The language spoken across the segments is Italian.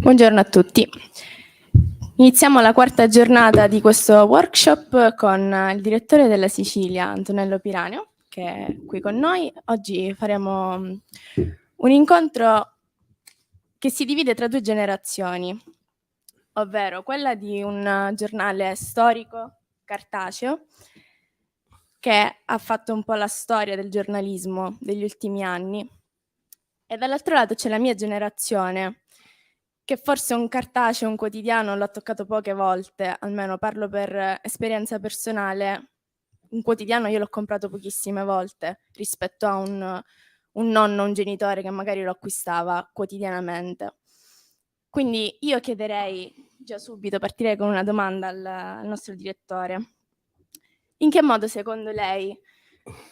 Buongiorno a tutti. Iniziamo la quarta giornata di questo workshop con il direttore della Sicilia, Antonello Piranio, che è qui con noi. Oggi faremo un incontro che si divide tra due generazioni, ovvero quella di un giornale storico cartaceo che ha fatto un po' la storia del giornalismo degli ultimi anni, e dall'altro lato c'è la mia generazione, che forse un cartaceo, un quotidiano l'ha toccato poche volte, almeno parlo per esperienza personale. Un quotidiano io l'ho comprato pochissime volte rispetto a un nonno, un genitore che magari lo acquistava quotidianamente. Quindi io chiederei già subito, partirei con una domanda al nostro direttore. In che modo secondo lei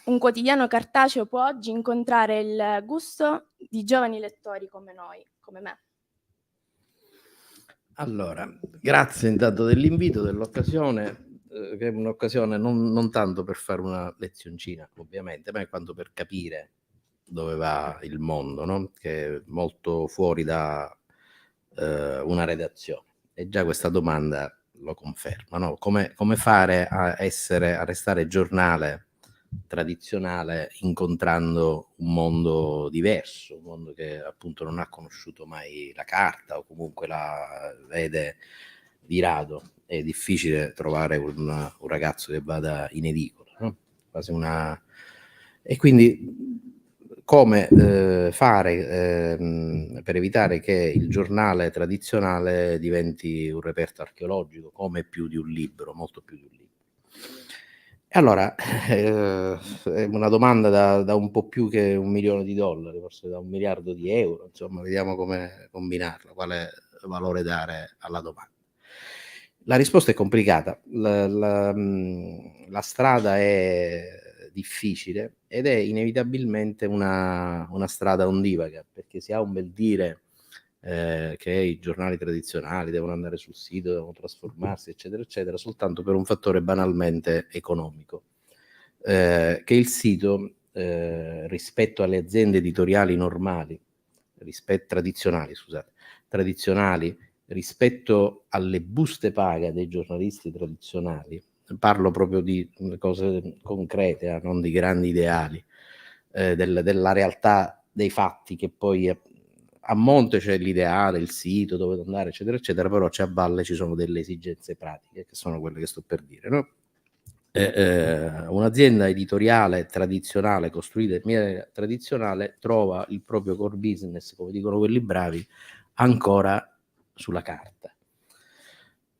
un quotidiano cartaceo può oggi incontrare il gusto di giovani lettori come noi, come me? Allora, grazie intanto dell'invito, dell'occasione, che è un'occasione non tanto per fare una lezioncina, ovviamente, ma quanto per capire dove va il mondo, no? Che è molto fuori da una redazione. E già questa domanda lo conferma, no? Come fare a restare giornale tradizionale incontrando un mondo diverso, un mondo che appunto non ha conosciuto mai la carta o comunque la vede di rado. È difficile trovare un ragazzo che vada in edicola, no? Quasi una... E quindi come fare per evitare che il giornale tradizionale diventi un reperto archeologico, come più di un libro, molto più di un libro. E allora, è una domanda da un po' più che $1 milione, forse da €1 miliardo, insomma, vediamo come combinarla, quale valore dare alla domanda. La risposta è complicata, la strada è difficile ed è inevitabilmente una strada ondivaga, perché si ha un bel dire che i giornali tradizionali devono andare sul sito, devono trasformarsi, eccetera, eccetera, soltanto per un fattore banalmente economico, che il sito rispetto alle aziende editoriali normali, tradizionali, rispetto alle buste paga dei giornalisti tradizionali, parlo proprio di cose concrete, non di grandi ideali, della realtà dei fatti, che poi a monte c'è l'ideale, il sito dove andare, eccetera, eccetera, però a valle ci sono delle esigenze pratiche, che sono quelle che sto per dire, no? Un'azienda editoriale tradizionale, costruita in maniera tradizionale, trova il proprio core business, come dicono quelli bravi, ancora sulla carta.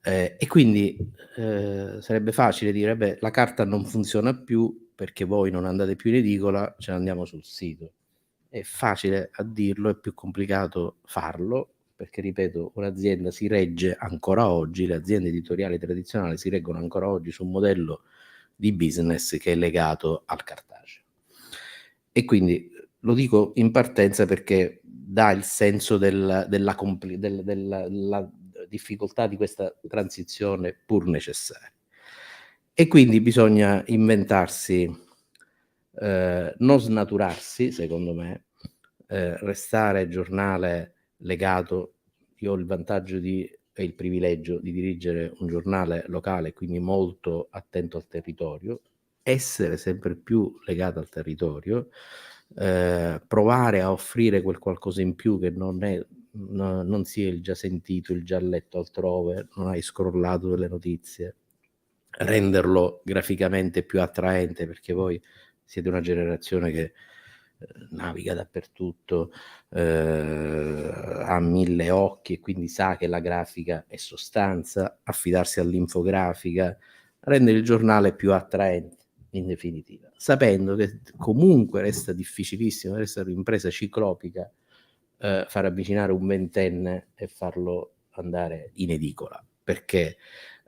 E quindi sarebbe facile dire, beh, la carta non funziona più perché voi non andate più in edicola, ce ne andiamo sul sito. È facile a dirlo, è più complicato farlo, perché ripeto, un'azienda si regge ancora oggi, le aziende editoriali tradizionali si reggono ancora oggi su un modello di business che è legato al cartaceo. E quindi lo dico in partenza perché dà il senso della difficoltà di questa transizione pur necessaria. E quindi bisogna inventarsi, non snaturarsi, secondo me, restare giornale legato. Io ho il vantaggio e il privilegio di dirigere un giornale locale, quindi molto attento al territorio, essere sempre più legato al territorio, provare a offrire quel qualcosa in più che non sia il già sentito, il già letto altrove, non hai scrollato delle notizie, renderlo graficamente più attraente, perché voi siete una generazione che naviga dappertutto, ha 1000 occhi e quindi sa che la grafica è sostanza, affidarsi all'infografica, rendere il giornale più attraente, in definitiva, sapendo che comunque resta difficilissimo, resta un'impresa ciclopica, far avvicinare un ventenne e farlo andare in edicola, perché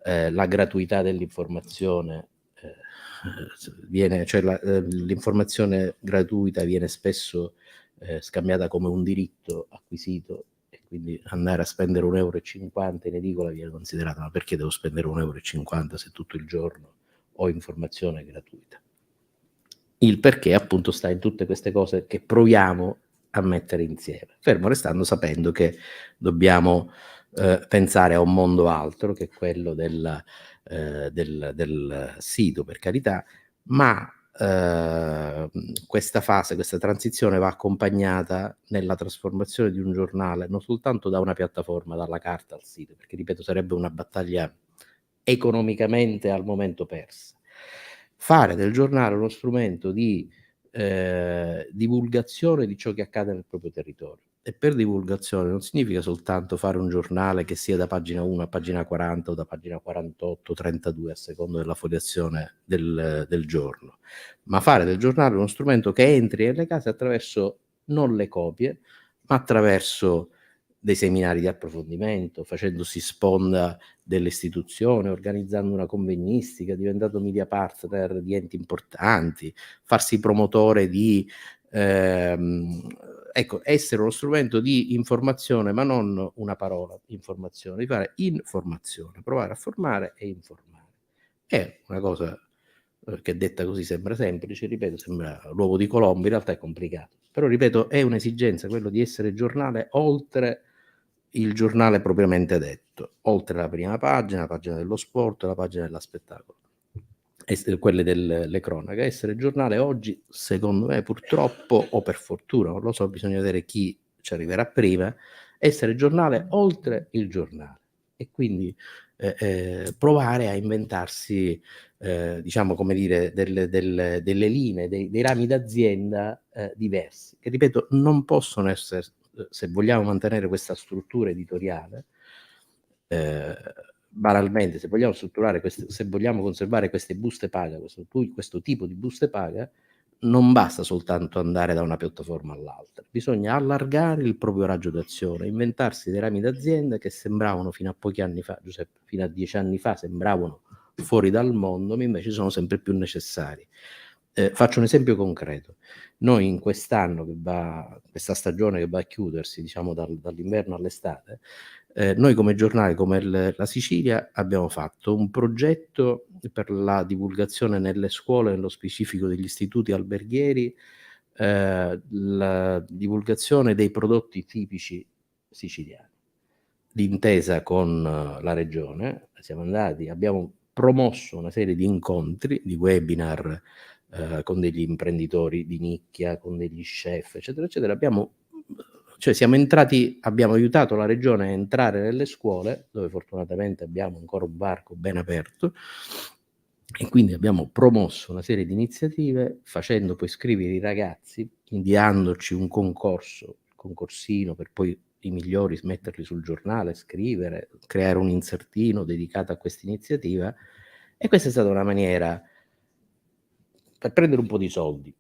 la gratuità dell'informazione l'informazione gratuita viene spesso scambiata come un diritto acquisito, e quindi andare a spendere €1,50 in edicola viene considerato, ma perché devo spendere €1,50 se tutto il giorno ho informazione gratuita? Il perché appunto sta in tutte queste cose che proviamo a mettere insieme, fermo restando sapendo che dobbiamo pensare a un mondo altro che è quello del sito, per carità, ma questa fase, questa transizione va accompagnata nella trasformazione di un giornale non soltanto da una piattaforma, dalla carta al sito, perché ripeto sarebbe una battaglia economicamente al momento persa. Fare del giornale uno strumento di divulgazione di ciò che accade nel proprio territorio. E per divulgazione non significa soltanto fare un giornale che sia da pagina 1 a pagina 40 o da pagina 48, 32 a seconda della foliazione del giorno, ma fare del giornale uno strumento che entri nelle case attraverso non le copie, ma attraverso dei seminari di approfondimento, facendosi sponda delle istituzioni, organizzando una convegnistica, diventando media partner di enti importanti, farsi promotore di ecco, essere uno strumento di informazione, ma non una parola, informazione, di fare informazione, provare a formare e informare. È una cosa che detta così sembra semplice, ripeto, sembra l'uovo di Colombo, in realtà è complicato. Però, ripeto, è un'esigenza quello di essere giornale oltre il giornale propriamente detto, oltre la prima pagina, la pagina dello sport, la pagina dello spettacolo, quelle delle cronache. Essere giornale oggi, secondo me, purtroppo o per fortuna, non lo so, bisogna vedere chi ci arriverà prima, essere giornale oltre il giornale e quindi provare a inventarsi diciamo, come dire, delle linee, dei rami d'azienda diversi, che ripeto non possono essere, se vogliamo mantenere questa struttura editoriale, banalmente, se vogliamo strutturare se vogliamo conservare queste buste paga, questo tipo di buste paga, non basta soltanto andare da una piattaforma all'altra, bisogna allargare il proprio raggio d'azione, inventarsi dei rami d'azienda che sembravano fino a pochi anni fa, Giuseppe, fino a 10 anni fa sembravano fuori dal mondo, ma invece sono sempre più necessari. Faccio un esempio concreto. Noi in quest'anno questa stagione che va a chiudersi, diciamo dall'inverno all'estate, noi come giornale, come la Sicilia, abbiamo fatto un progetto per la divulgazione nelle scuole, nello specifico degli istituti alberghieri, la divulgazione dei prodotti tipici siciliani. D'intesa con la regione, abbiamo promosso una serie di incontri, di webinar con degli imprenditori di nicchia, con degli chef, eccetera, eccetera. Abbiamo aiutato la regione a entrare nelle scuole, dove fortunatamente abbiamo ancora un varco ben aperto, e quindi abbiamo promosso una serie di iniziative, facendo poi scrivere i ragazzi, inviandoci un concorsino per poi i migliori metterli sul giornale, scrivere, creare un insertino dedicato a questa iniziativa, e questa è stata una maniera per prendere un po' di soldi,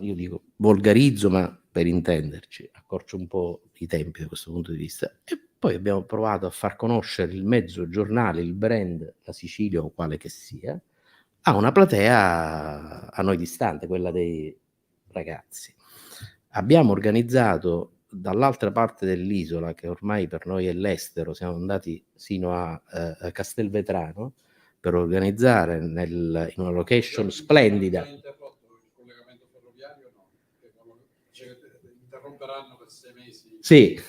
io dico volgarizzo, ma per intenderci, accorcio un po' i tempi da questo punto di vista, e poi abbiamo provato a far conoscere il mezzo giornale, il brand, la Sicilia o quale che sia, a una platea a noi distante, quella dei ragazzi. Abbiamo organizzato dall'altra parte dell'isola, che ormai per noi è l'estero, siamo andati sino a Castelvetrano per organizzare in una location splendida. Interromperanno per 6 mesi. Sì,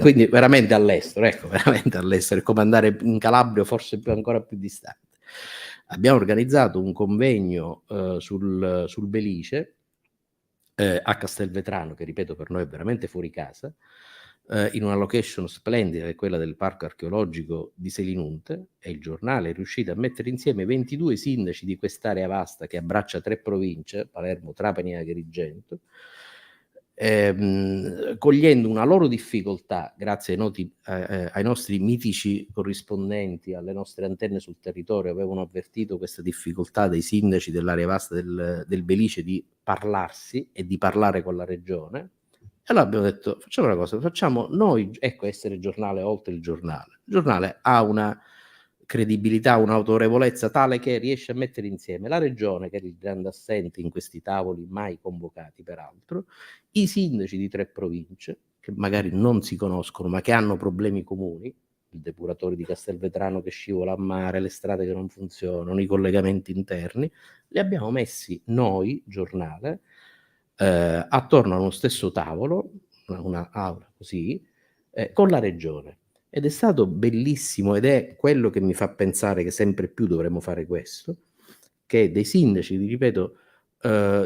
quindi veramente all'estero, ecco, veramente all'estero, è come andare in Calabria, forse ancora più distante. Abbiamo organizzato un convegno sul Belice a Castelvetrano, che ripeto per noi è veramente fuori casa, in una location splendida che è quella del parco archeologico di Selinunte, e il giornale è riuscito a mettere insieme 22 sindaci di quest'area vasta che abbraccia 3 province, Palermo, Trapani e Agrigento, cogliendo una loro difficoltà grazie ai nostri mitici corrispondenti, alle nostre antenne sul territorio, avevano avvertito questa difficoltà dei sindaci dell'area vasta del Belice di parlarsi e di parlare con la regione. E allora abbiamo detto, facciamo una cosa, facciamo noi, ecco, essere giornale oltre il giornale. Il giornale ha una credibilità, un'autorevolezza tale che riesce a mettere insieme la regione, che è il grande assente in questi tavoli mai convocati peraltro, i sindaci di 3 province, che magari non si conoscono ma che hanno problemi comuni, il depuratore di Castelvetrano che scivola a mare, le strade che non funzionano, i collegamenti interni, li abbiamo messi noi, giornale, attorno a uno stesso tavolo, una aula così, con la regione. Ed è stato bellissimo, ed è quello che mi fa pensare che sempre più dovremmo fare questo, che dei sindaci, vi ripeto,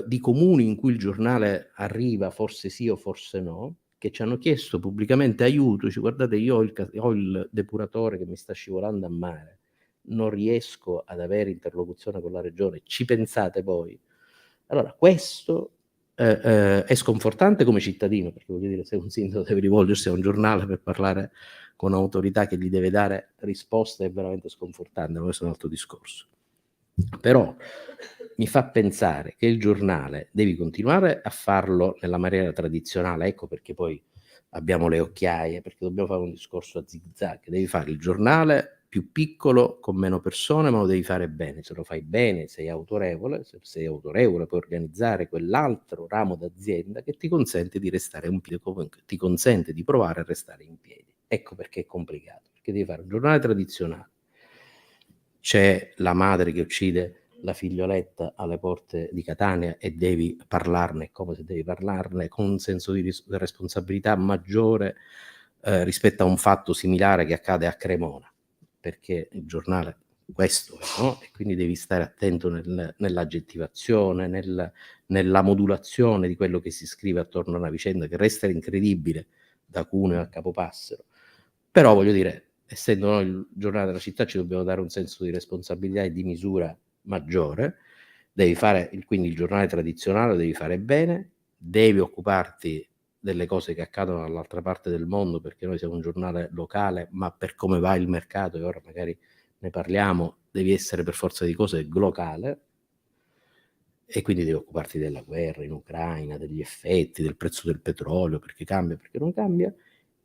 di comuni in cui il giornale arriva, forse sì o forse no, che ci hanno chiesto pubblicamente aiuto, dice guardate io ho il depuratore che mi sta scivolando a mare, non riesco ad avere interlocuzione con la regione, ci pensate voi? Allora questo è sconfortante come cittadino, perché voglio dire, se un sindaco deve rivolgersi a un giornale per parlare con un'autorità che gli deve dare risposte, è veramente sconfortante, ma questo è un altro discorso. Però mi fa pensare che il giornale devi continuare a farlo nella maniera tradizionale, ecco perché poi abbiamo le occhiaie, perché dobbiamo fare un discorso a zig-zag, devi fare il giornale più piccolo, con meno persone, ma lo devi fare bene. Se lo fai bene sei autorevole, se sei autorevole puoi organizzare quell'altro ramo d'azienda che ti consente di restare in piedi, comunque ti consente di provare a restare in piedi. Ecco perché è complicato, perché devi fare un giornale tradizionale. C'è la madre che uccide la figlioletta alle porte di Catania e devi parlarne come se devi parlarne, con un senso di responsabilità maggiore rispetto a un fatto similare che accade a Cremona, perché il giornale questo è, no? E quindi devi stare attento nell'aggettivazione, nella modulazione di quello che si scrive attorno a una vicenda che resta incredibile da Cuneo a Capopassero. Però voglio dire, essendo noi il giornale della città, ci dobbiamo dare un senso di responsabilità e di misura maggiore. Devi fare quindi il giornale tradizionale, lo devi fare bene, devi occuparti delle cose che accadono dall'altra parte del mondo, perché noi siamo un giornale locale, ma per come va il mercato, e ora magari ne parliamo, devi essere per forza di cose globale, e quindi devi occuparti della guerra in Ucraina, degli effetti, del prezzo del petrolio, perché cambia, perché non cambia,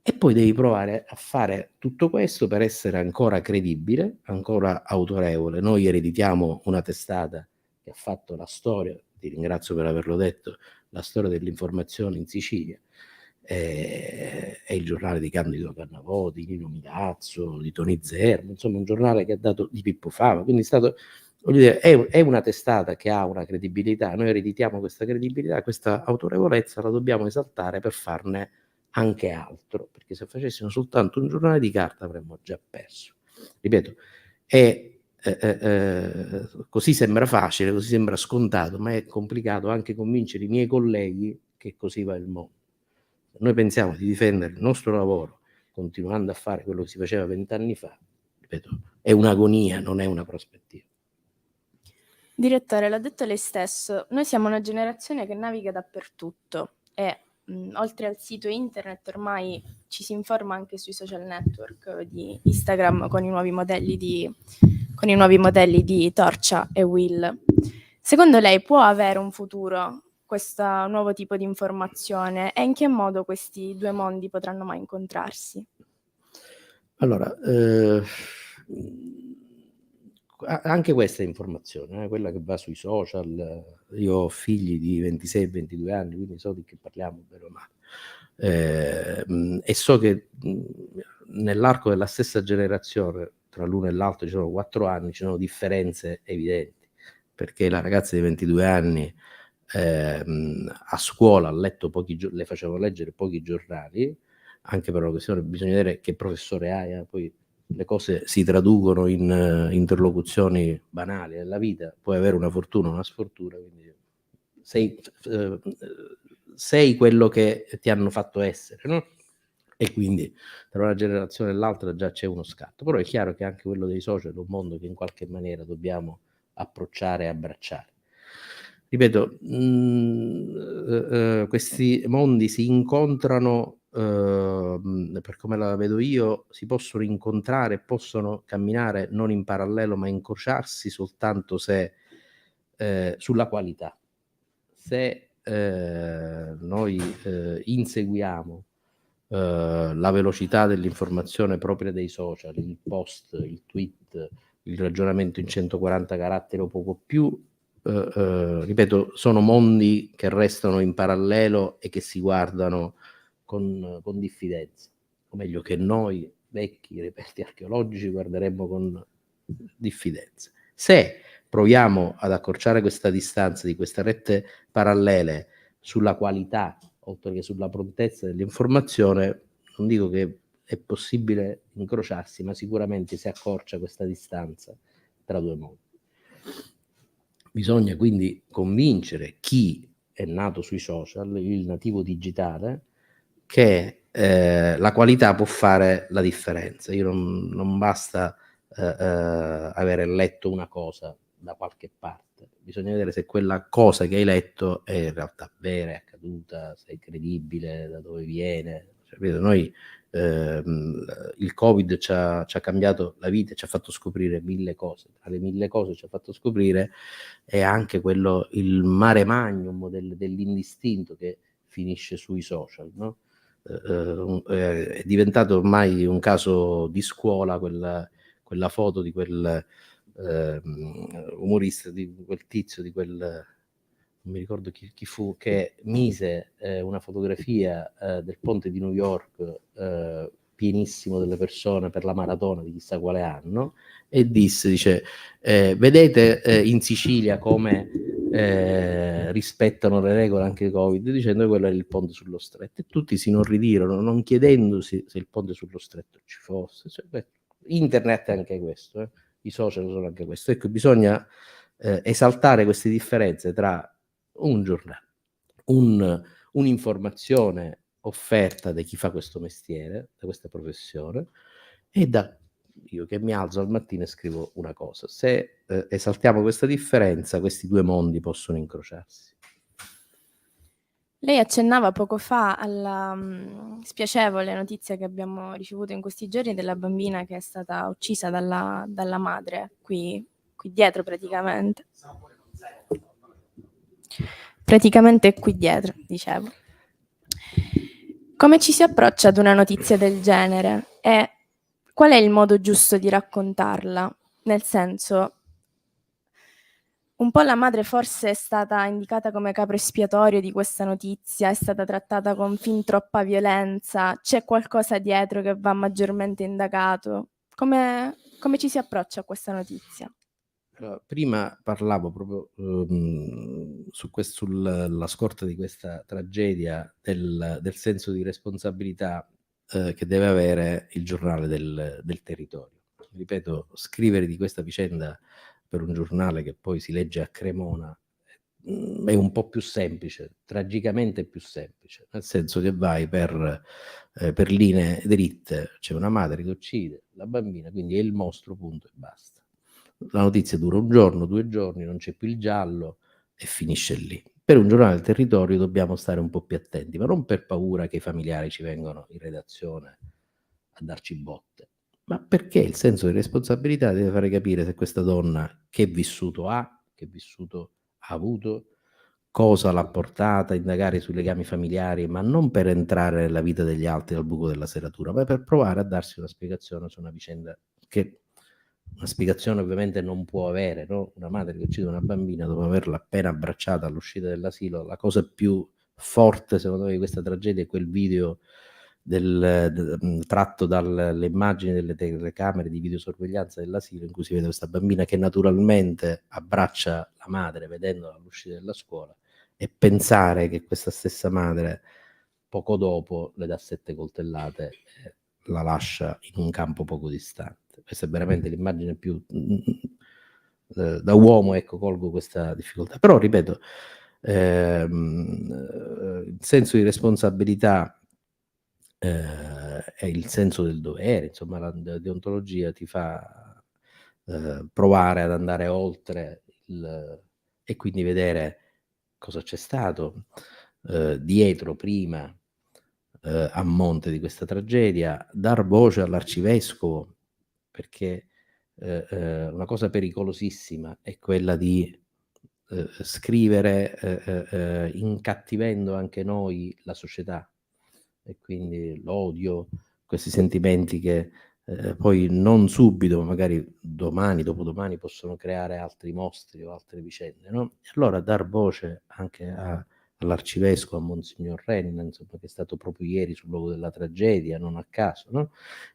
e poi devi provare a fare tutto questo per essere ancora credibile, ancora autorevole. Noi ereditiamo una testata che ha fatto la storia, ti ringrazio per averlo detto, la storia dell'informazione in Sicilia, è il giornale di Candido Cannavò, di Nino Milazzo, di Toni Zerbo, insomma un giornale che ha dato di Pippo Fava, quindi è stato, voglio dire, è una testata che ha una credibilità, noi ereditiamo questa credibilità, questa autorevolezza la dobbiamo esaltare per farne anche altro, perché se facessimo soltanto un giornale di carta avremmo già perso. Ripeto, così sembra facile, così sembra scontato, ma è complicato anche convincere i miei colleghi che così va il mondo. Noi pensiamo di difendere il nostro lavoro continuando a fare quello che si faceva 20 anni fa, ripeto, è un'agonia, non è una prospettiva. Direttore, l'ha detto lei stesso, noi siamo una generazione che naviga dappertutto e oltre al sito internet ormai ci si informa anche sui social network di Instagram con i nuovi modelli di Torcia e Will. Secondo lei può avere un futuro questo nuovo tipo di informazione e in che modo questi due mondi potranno mai incontrarsi? Allora, anche questa è informazione, quella che va sui social. Io ho figli di 26 e 22 anni, quindi so di che parliamo bene o male. E so che nell'arco della stessa generazione, tra l'uno e l'altro, ci sono 4 anni, ci sono differenze evidenti, perché la ragazza di 22 anni a scuola ha letto le facevano leggere pochi giornali, anche per una questione, bisogna vedere che professore hai, poi le cose si traducono in interlocuzioni banali nella vita, puoi avere una fortuna o una sfortuna, quindi sei quello che ti hanno fatto essere, no? E quindi tra una generazione e l'altra già c'è uno scatto, però è chiaro che anche quello dei social è un mondo che in qualche maniera dobbiamo approcciare e abbracciare. Ripeto, questi mondi si incontrano, per come la vedo io, si possono incontrare, possono camminare non in parallelo, ma incrociarsi soltanto se sulla qualità. Se noi inseguiamo la velocità dell'informazione propria dei social, il post, il tweet, il ragionamento in 140 caratteri o poco più, ripeto, sono mondi che restano in parallelo e che si guardano con diffidenza, o meglio che noi vecchi reperti archeologici guarderemmo con diffidenza. Se proviamo ad accorciare questa distanza di queste rette parallele sulla qualità, oltre che sulla prontezza dell'informazione, non dico che è possibile incrociarsi, ma sicuramente si accorcia questa distanza tra due mondi. Bisogna quindi convincere chi è nato sui social, il nativo digitale, che la qualità può fare la differenza. Io non basta avere letto una cosa da qualche parte, bisogna vedere se quella cosa che hai letto è in realtà vera, è accaduta, se è credibile, da dove viene. Cioè, noi il Covid ci ha cambiato la vita, ci ha fatto scoprire 1000 cose. Tra le 1000 cose ci ha fatto scoprire è anche quello, il mare magnum dell'indistinto che finisce sui social, no? È diventato ormai un caso di scuola quella foto di quel umorista, di quel tizio, di quel, non mi ricordo chi fu, che mise una fotografia del ponte di New York pienissimo delle persone per la maratona di chissà quale anno, e dice vedete in Sicilia come rispettano le regole anche il Covid, dicendo che quello era il ponte sullo stretto, e tutti si inorridirono, non chiedendosi se il ponte sullo stretto ci fosse. Cioè, internet è anche questo, i social sono anche questo. Ecco, bisogna esaltare queste differenze tra un giornale, un'informazione offerta da chi fa questo mestiere, da questa professione, e da io che mi alzo al mattino e scrivo una cosa. Se esaltiamo questa differenza, questi due mondi possono incrociarsi. Lei accennava poco fa alla spiacevole notizia che abbiamo ricevuto in questi giorni della bambina che è stata uccisa dalla madre, qui dietro praticamente. Praticamente qui dietro, dicevo. Come ci si approccia ad una notizia del genere e qual è il modo giusto di raccontarla? Nel senso, un po' la madre forse è stata indicata come capro espiatorio di questa notizia, è stata trattata con fin troppa violenza, c'è qualcosa dietro che va maggiormente indagato. Come ci si approccia a questa notizia? Prima parlavo proprio sulla scorta di questa tragedia del senso di responsabilità che deve avere il giornale del territorio. Ripeto, scrivere di questa vicenda per un giornale che poi si legge a Cremona è un po' più semplice, tragicamente più semplice, nel senso che vai per linee dritte, c'è una madre che uccide la bambina, quindi è il mostro, punto e basta. La notizia dura un giorno, 2 giorni, non c'è più il giallo e finisce lì. Per un giornale del territorio dobbiamo stare un po' più attenti, ma non per paura che i familiari ci vengano in redazione a darci botte, ma perché il senso di responsabilità deve fare capire se questa donna che vissuto ha, che vissuto ha avuto, cosa l'ha portata a indagare sui legami familiari, ma non per entrare nella vita degli altri dal buco della serratura, ma per provare a darsi una spiegazione su una vicenda che una spiegazione ovviamente non può avere, no? Una madre che uccide una bambina dopo averla appena abbracciata all'uscita dell'asilo. La cosa più forte secondo me di questa tragedia è quel video tratto dalle immagini delle telecamere di videosorveglianza dell'asilo, in cui si vede questa bambina che naturalmente abbraccia la madre vedendola all'uscita della scuola, e pensare che questa stessa madre poco dopo le dà 7 coltellate e la lascia in un campo poco distante. Questa è veramente l'immagine più da uomo, ecco, colgo questa difficoltà. Però ripeto, il senso di responsabilità è il senso del dovere, insomma la deontologia ti fa provare ad andare oltre e quindi vedere cosa c'è stato dietro, prima, a monte di questa tragedia, dar voce all'arcivescovo, perché una cosa pericolosissima è quella di scrivere incattivendo anche noi, la società, e quindi l'odio, questi sentimenti che poi non subito, ma magari domani, dopodomani possono creare altri mostri o altre vicende, no? E allora dar voce anche all'arcivescovo, a Monsignor Renna, insomma, che è stato proprio ieri sul luogo della tragedia, non a caso, no?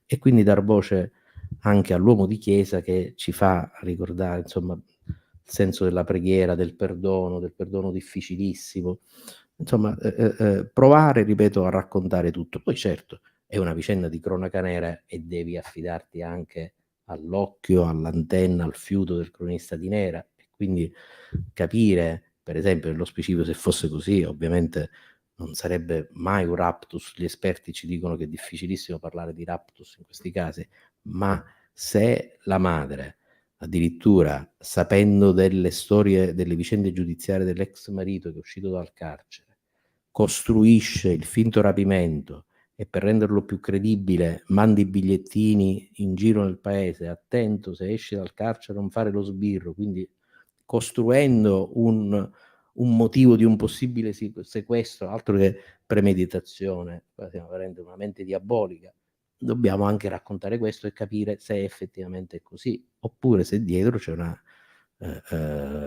E quindi dar voce anche all'uomo di chiesa che ci fa ricordare, insomma, il senso della preghiera, del perdono difficilissimo. insomma, provare, ripeto, a raccontare tutto. Poi certo, è una vicenda di cronaca nera e devi affidarti anche all'occhio, all'antenna, al fiuto del cronista di nera, e quindi capire, per esempio, nello specifico, se fosse così, ovviamente non sarebbe mai un raptus. Gli esperti ci dicono che è difficilissimo parlare di raptus in questi casi, ma se la madre, addirittura sapendo delle storie, delle vicende giudiziarie dell'ex marito che è uscito dal carcere, costruisce il finto rapimento e per renderlo più credibile manda i bigliettini in giro nel paese: attento, se esci dal carcere non fare lo sbirro, quindi costruendo un motivo di un possibile sequestro, altro che premeditazione, qua stiamo veramente una mente diabolica. Dobbiamo anche raccontare questo e capire se effettivamente è così, oppure se dietro c'è una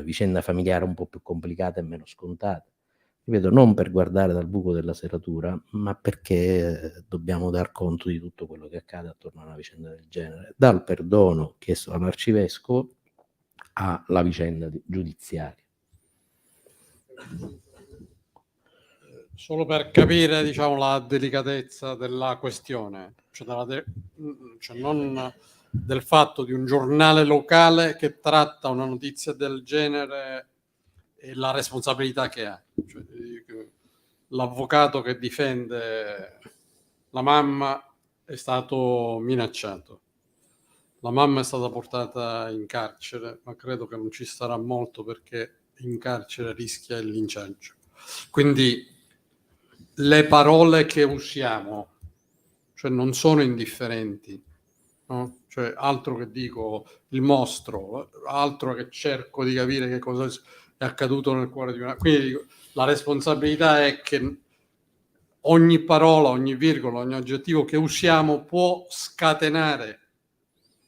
vicenda familiare un po' più complicata e meno scontata. Ripeto, non per guardare dal buco della serratura, ma perché dobbiamo dar conto di tutto quello che accade attorno a una vicenda del genere, dal perdono chiesto dall'arcivescovo alla vicenda giudiziaria. Solo per capire, diciamo, la delicatezza della questione, cioè non del fatto di un giornale locale che tratta una notizia del genere e la responsabilità che ha. Cioè, l'avvocato che difende la mamma è stato minacciato. La mamma è stata portata in carcere, ma credo che non ci starà molto perché in carcere rischia il linciaggio. Quindi le parole che usiamo, cioè, non sono indifferenti, no? Cioè, altro che dico il mostro, altro che cerco di capire che cosa è accaduto nel cuore di una... Quindi dico, la responsabilità è che ogni parola, ogni virgola, ogni aggettivo che usiamo può scatenare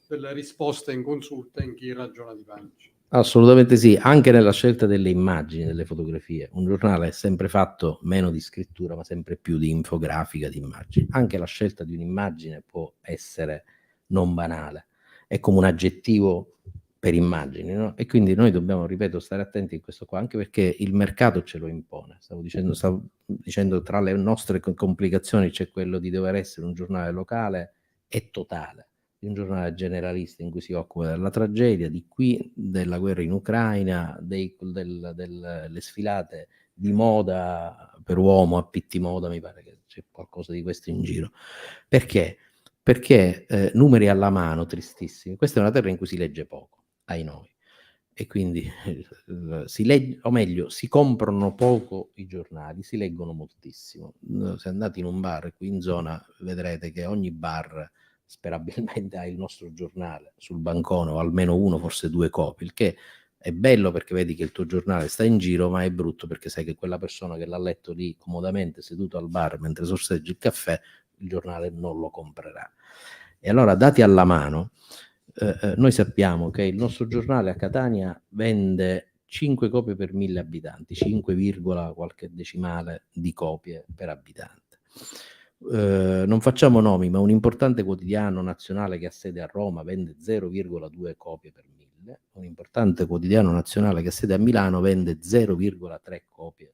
delle risposte inconsulte in chi ragiona di pancia. Assolutamente sì, anche nella scelta delle immagini, delle fotografie. Un giornale è sempre fatto meno di scrittura, ma sempre più di infografica, di immagini. Anche la scelta di un'immagine può essere non banale, è come un aggettivo per immagini, no? E quindi noi dobbiamo, ripeto, stare attenti in questo qua, anche perché il mercato ce lo impone. Stavo dicendo tra le nostre complicazioni c'è quello di dover essere un giornale locale e totale, di un giornale generalista in cui si occupa della tragedia, di qui, della guerra in Ucraina, delle sfilate di moda per uomo a Pitti Moda, mi pare che c'è qualcosa di questo in giro. Perché? Perché numeri alla mano, tristissimi. Questa è una terra in cui si legge poco, ai noi. E quindi o meglio, si comprano poco i giornali, si leggono moltissimo. Se andate in un bar qui in zona, vedrete che ogni bar sperabilmente ha il nostro giornale sul bancone, o almeno uno, forse due copie, il che è bello perché vedi che il tuo giornale sta in giro, ma è brutto perché sai che quella persona che l'ha letto lì comodamente seduto al bar mentre sorseggia il caffè, il giornale non lo comprerà. E allora, dati alla mano, noi sappiamo che il nostro giornale a Catania vende 5 copie per 1000 abitanti, 5, qualche decimale di copie per abitante. Non facciamo nomi, ma un importante quotidiano nazionale che ha sede a Roma vende 0,2 copie per 1000, un importante quotidiano nazionale che ha sede a Milano vende 0,3 copie.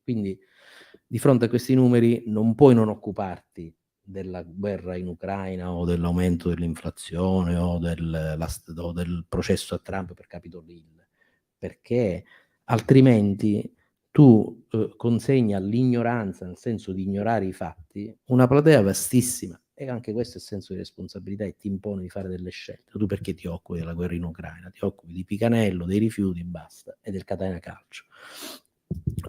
Quindi di fronte a questi numeri non puoi non occuparti della guerra in Ucraina o dell'aumento dell'inflazione o del processo a Trump per Capitol Hill, perché altrimenti tu consegni all'ignoranza, nel senso di ignorare i fatti, una platea vastissima, e anche questo è il senso di responsabilità e ti impone di fare delle scelte. Tu perché ti occupi della guerra in Ucraina? Ti occupi di Picanello, dei rifiuti, basta, e del Catania Calcio.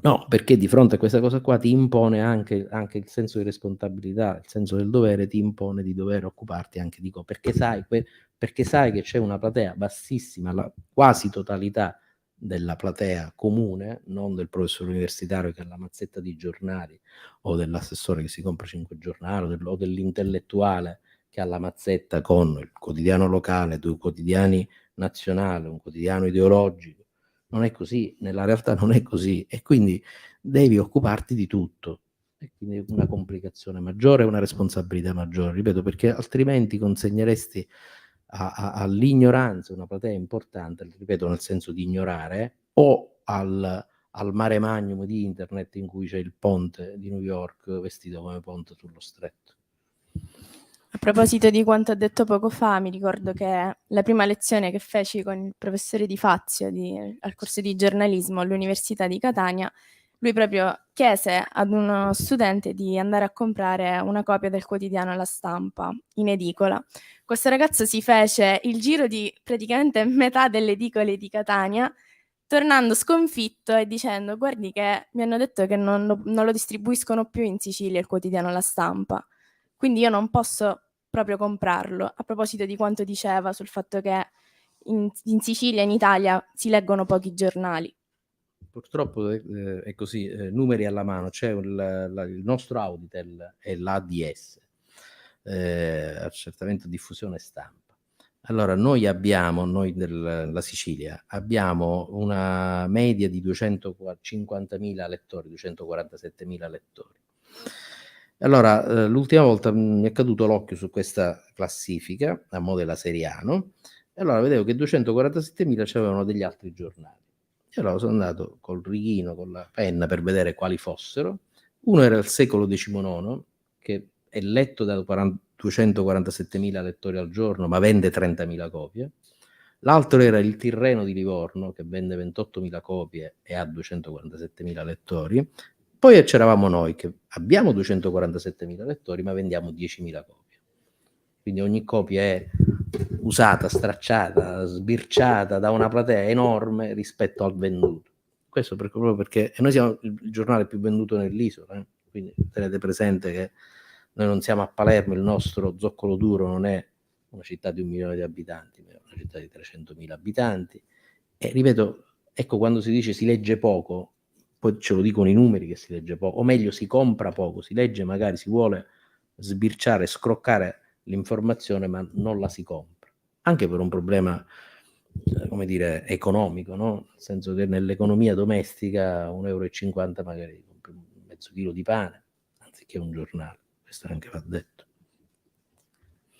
No, perché di fronte a questa cosa qua ti impone anche il senso di responsabilità, il senso del dovere ti impone di dover occuparti anche di perché sai che c'è una platea bassissima, la quasi totalità della platea comune, non del professore universitario che ha la mazzetta di giornali o dell'assessore che si compra 5 giornali o dell'intellettuale che ha la mazzetta con il quotidiano locale, 2 quotidiani nazionali, un quotidiano ideologico. Non è così, nella realtà non è così, e quindi devi occuparti di tutto, e quindi una complicazione maggiore, una responsabilità maggiore, ripeto, perché altrimenti consegneresti all'ignoranza una platea importante, ripeto, nel senso di ignorare, o al mare magnum di internet in cui c'è il ponte di New York vestito come ponte sullo stretto. A proposito di quanto ho detto poco fa, mi ricordo che la prima lezione che feci con il professore Di Fazio al corso di giornalismo all'Università di Catania, lui proprio chiese ad uno studente di andare a comprare una copia del quotidiano La Stampa in edicola. Questo ragazzo si fece il giro di praticamente metà delle edicole di Catania, tornando sconfitto e dicendo: guardi che mi hanno detto che non lo distribuiscono più in Sicilia il quotidiano La Stampa, quindi io non posso proprio comprarlo. A proposito di quanto diceva sul fatto che in Sicilia, in Italia, si leggono pochi giornali. Purtroppo è così, numeri alla mano, c'è il nostro Auditel e l'ADS, accertamento diffusione stampa. Allora, noi della Sicilia, abbiamo una media di 250.000 lettori, 247.000 lettori. Allora, l'ultima volta mi è caduto l'occhio su questa classifica, a mo' della Serie A, no? E allora vedevo che 247.000 c'avevano degli altri giornali. E allora sono andato col righino, con la penna per vedere quali fossero. Uno era il Secolo XIX, che è letto da 247.000 lettori al giorno, ma vende 30.000 copie. L'altro era il Tirreno di Livorno, che vende 28.000 copie e ha 247.000 lettori. Poi c'eravamo noi, che abbiamo 247.000 lettori, ma vendiamo 10.000 copie. Quindi ogni copia è usata, stracciata, sbirciata da una platea enorme rispetto al venduto. Questo proprio perché noi siamo il giornale più venduto nell'isola, quindi tenete presente che noi non siamo a Palermo, il nostro Zoccolo Duro non è una città di 1 milione di abitanti, ma è una città di 300.000 abitanti. E ripeto, ecco, quando si dice si legge poco, poi ce lo dicono i numeri che si legge poco, o meglio si compra poco, si legge, magari si vuole sbirciare, scroccare l'informazione, ma non la si compra, anche per un problema, come dire, economico, no? Nel senso che nell'economia domestica 1,50 euro magari compri un mezzo chilo di pane anziché un giornale, questo anche va detto.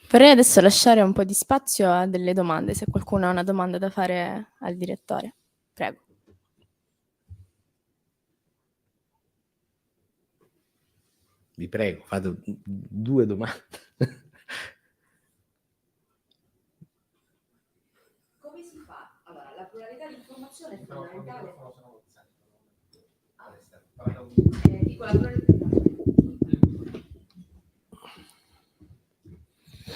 Vorrei adesso lasciare un po' di spazio a delle domande, se qualcuno ha una domanda da fare al direttore. Prego. Vi prego, fate 2 domande. Come si fa? Allora, la pluralità di informazione è fondamentale.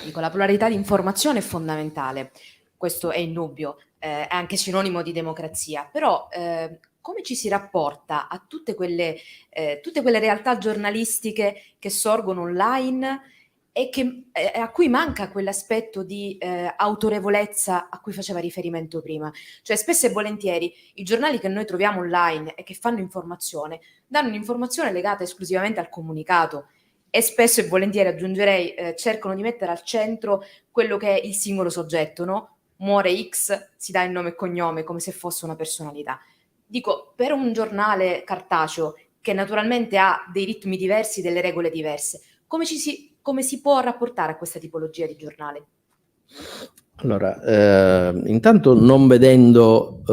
Dico, la pluralità di informazione è fondamentale, questo è indubbio, è anche sinonimo di democrazia, però come ci si rapporta a tutte quelle realtà giornalistiche che sorgono online e a cui manca quell'aspetto di autorevolezza a cui faceva riferimento prima? Cioè, spesso e volentieri i giornali che noi troviamo online e che fanno informazione danno un'informazione legata esclusivamente al comunicato, e spesso e volentieri, aggiungerei, cercano di mettere al centro quello che è il singolo soggetto, no? Muore X, si dà il nome e cognome come se fosse una personalità. Dico, per un giornale cartaceo che naturalmente ha dei ritmi diversi, delle regole diverse, come si può rapportare a questa tipologia di giornale? Allora, intanto non vedendo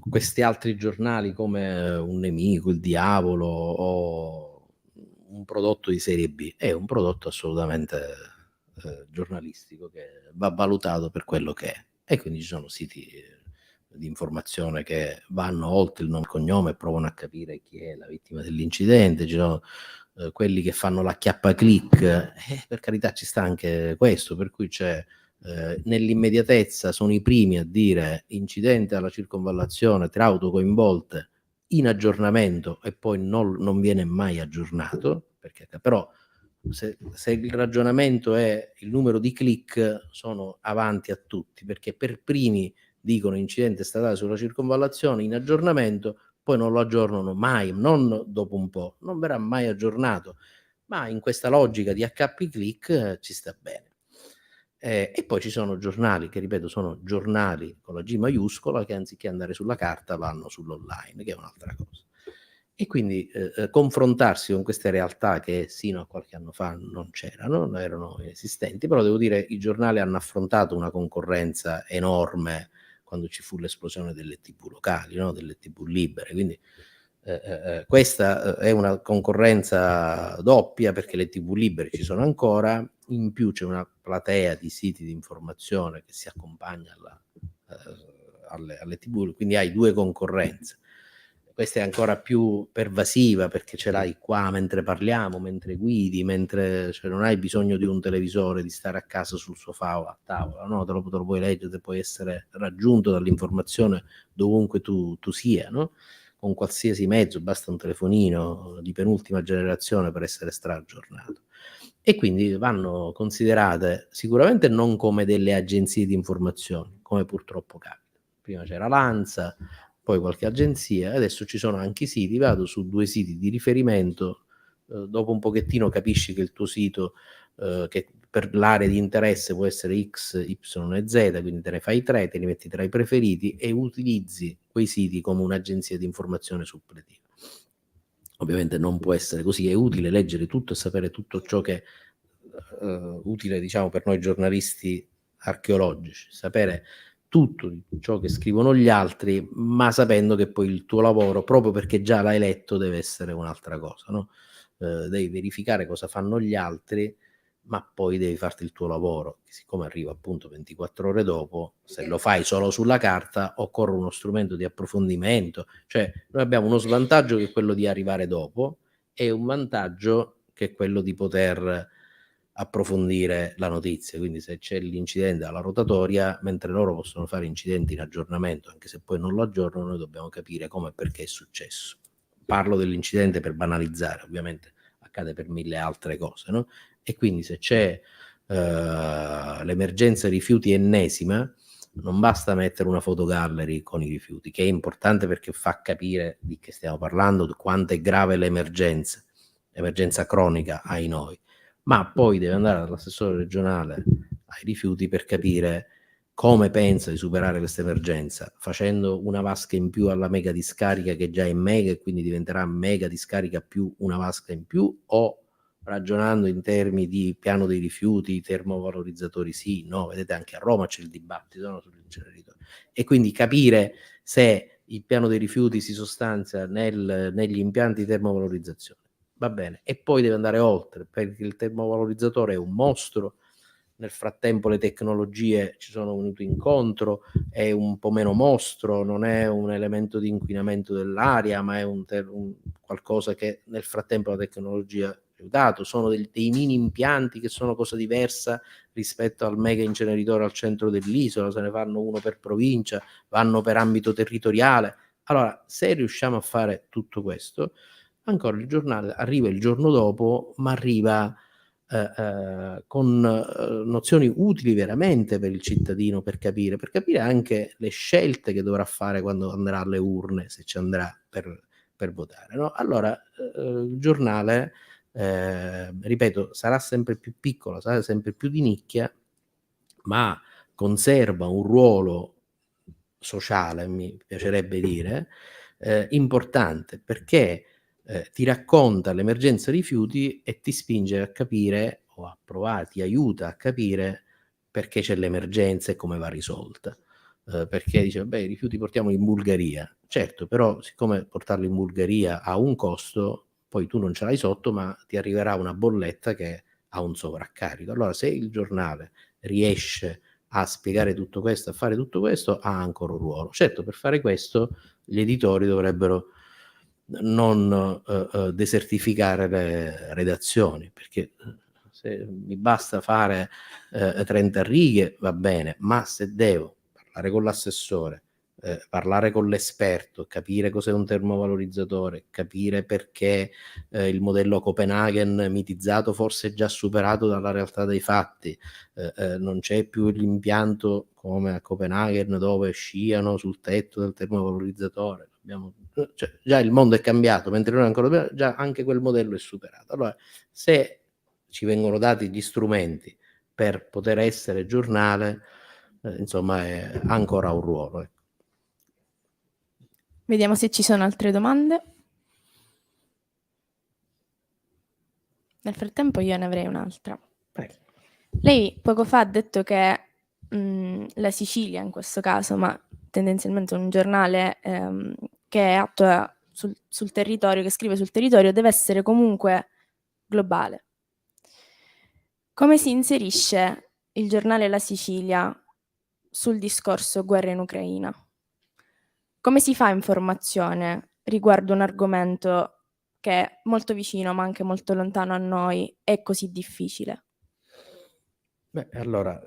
questi altri giornali come un nemico, il diavolo o un prodotto di serie B, è un prodotto assolutamente giornalistico che va valutato per quello che è, e quindi ci sono siti di informazione che vanno oltre il nome e cognome e provano a capire chi è la vittima dell'incidente, ci sono quelli che fanno la chiappa click, per carità ci sta anche questo, per cui c'è nell'immediatezza sono i primi a dire incidente alla circonvallazione, 3 auto coinvolte, in aggiornamento, e poi non viene mai aggiornato, perché però se il ragionamento è il numero di click, sono avanti a tutti, perché per primi dicono incidente stradale sulla circonvallazione in aggiornamento, poi non lo aggiornano mai, non dopo un po', non verrà mai aggiornato, ma in questa logica di HP click ci sta bene. E poi ci sono giornali che, ripeto, sono giornali con la G maiuscola, che anziché andare sulla carta vanno sull'online, che è un'altra cosa. E quindi confrontarsi con queste realtà che sino a qualche anno fa non c'erano, erano inesistenti, però devo dire i giornali hanno affrontato una concorrenza enorme quando ci fu l'esplosione delle TV locali, no? Delle TV libere. Quindi questa è una concorrenza doppia, perché le TV libere ci sono ancora, in più c'è una platea di siti di informazione che si accompagna alle TV, quindi hai due concorrenze. Questa è ancora più pervasiva, perché ce l'hai qua mentre parliamo, mentre guidi, cioè non hai bisogno di un televisore, di stare a casa sul sofà o a tavola, no? Te lo puoi leggere, puoi essere raggiunto dall'informazione dovunque tu sia, no? Con qualsiasi mezzo, basta un telefonino di penultima generazione per essere straaggiornato. E quindi vanno considerate sicuramente non come delle agenzie di informazione, come purtroppo capita. Prima c'era l'ANSA, poi qualche agenzia, adesso ci sono anche i siti. Vado su 2 siti di riferimento, dopo un pochettino capisci che il tuo sito, che per l'area di interesse può essere X, Y e Z, quindi te ne fai 3, te li metti tra i preferiti e utilizzi quei siti come un'agenzia di informazione suppletiva. Ovviamente non può essere così, è utile leggere tutto e sapere tutto ciò che è utile, diciamo, per noi giornalisti archeologici, sapere tutto di ciò che scrivono gli altri, ma sapendo che poi il tuo lavoro, proprio perché già l'hai letto, deve essere un'altra cosa, no? Devi verificare cosa fanno gli altri, ma poi devi farti il tuo lavoro, che siccome arriva appunto 24 ore dopo, se lo fai solo sulla carta occorre uno strumento di approfondimento. Cioè noi abbiamo uno svantaggio che è quello di arrivare dopo, e un vantaggio che è quello di poter approfondire la notizia. Quindi se c'è l'incidente alla rotatoria, mentre loro possono fare incidenti in aggiornamento, anche se poi non lo aggiornano, noi dobbiamo capire come e perché è successo. Parlo dell'incidente per banalizzare, ovviamente accade per 1000 altre cose, no? E quindi se c'è l'emergenza rifiuti ennesima, non basta mettere una fotogallery con i rifiuti, che è importante perché fa capire di che stiamo parlando, quanto è grave l'emergenza cronica ai noi, ma poi deve andare dall'assessore regionale ai rifiuti per capire come pensa di superare questa emergenza, facendo una vasca in più alla mega discarica che già è mega e quindi diventerà mega discarica più una vasca in più, o ragionando in termini di piano dei rifiuti, termovalorizzatori sì, no, vedete anche a Roma c'è il dibattito, no, sull'inceneritore, e quindi capire se il piano dei rifiuti si sostanzia negli impianti di termovalorizzazione, va bene, e poi deve andare oltre, perché il termovalorizzatore è un mostro. Nel frattempo le tecnologie ci sono venute incontro, è un po' meno mostro, non è un elemento di inquinamento dell'aria, ma è un qualcosa che nel frattempo la tecnologia ha aiutato. Sono dei mini impianti che sono cosa diversa rispetto al mega inceneritore al centro dell'isola, se ne fanno uno per provincia, vanno per ambito territoriale. Allora, se riusciamo a fare tutto questo, ancora il giornale arriva il giorno dopo, ma arriva con nozioni utili veramente per il cittadino, per capire anche le scelte che dovrà fare quando andrà alle urne, se ci andrà per votare, no? Allora il giornale, ripeto, sarà sempre più piccolo, sarà sempre più di nicchia, ma conserva un ruolo sociale, mi piacerebbe dire, importante, perché ti racconta l'emergenza rifiuti e ti spinge a capire, o a provare, ti aiuta a capire perché c'è l'emergenza e come va risolta. Perché dice, beh, i rifiuti portiamoli in Bulgaria. Certo, però siccome portarli in Bulgaria ha un costo, poi tu non ce l'hai sotto, ma ti arriverà una bolletta che ha un sovraccarico. Allora, se il giornale riesce a spiegare tutto questo, a fare tutto questo, ha ancora un ruolo. Certo, per fare questo gli editori dovrebbero non desertificare le redazioni, perché se mi basta fare 30 righe va bene, ma se devo parlare con l'assessore, parlare con l'esperto, capire cos'è un termovalorizzatore, capire perché il modello Copenaghen mitizzato forse è già superato dalla realtà dei fatti, non c'è più l'impianto come a Copenaghen dove sciano sul tetto del termovalorizzatore. Cioè, già il mondo è cambiato, mentre noi ancora già anche quel modello è superato. Allora, se ci vengono dati gli strumenti per poter essere giornale, insomma, ha ancora un ruolo. Ecco. Vediamo se ci sono altre domande. Nel frattempo io ne avrei un'altra. Lei poco fa ha detto che la Sicilia in questo caso, ma tendenzialmente un giornale che attua sul territorio, che scrive sul territorio, deve essere comunque globale. Come si inserisce il giornale La Sicilia sul discorso guerra in Ucraina? Come si fa informazione riguardo un argomento che è molto vicino ma anche molto lontano a noi e così difficile? Beh, allora,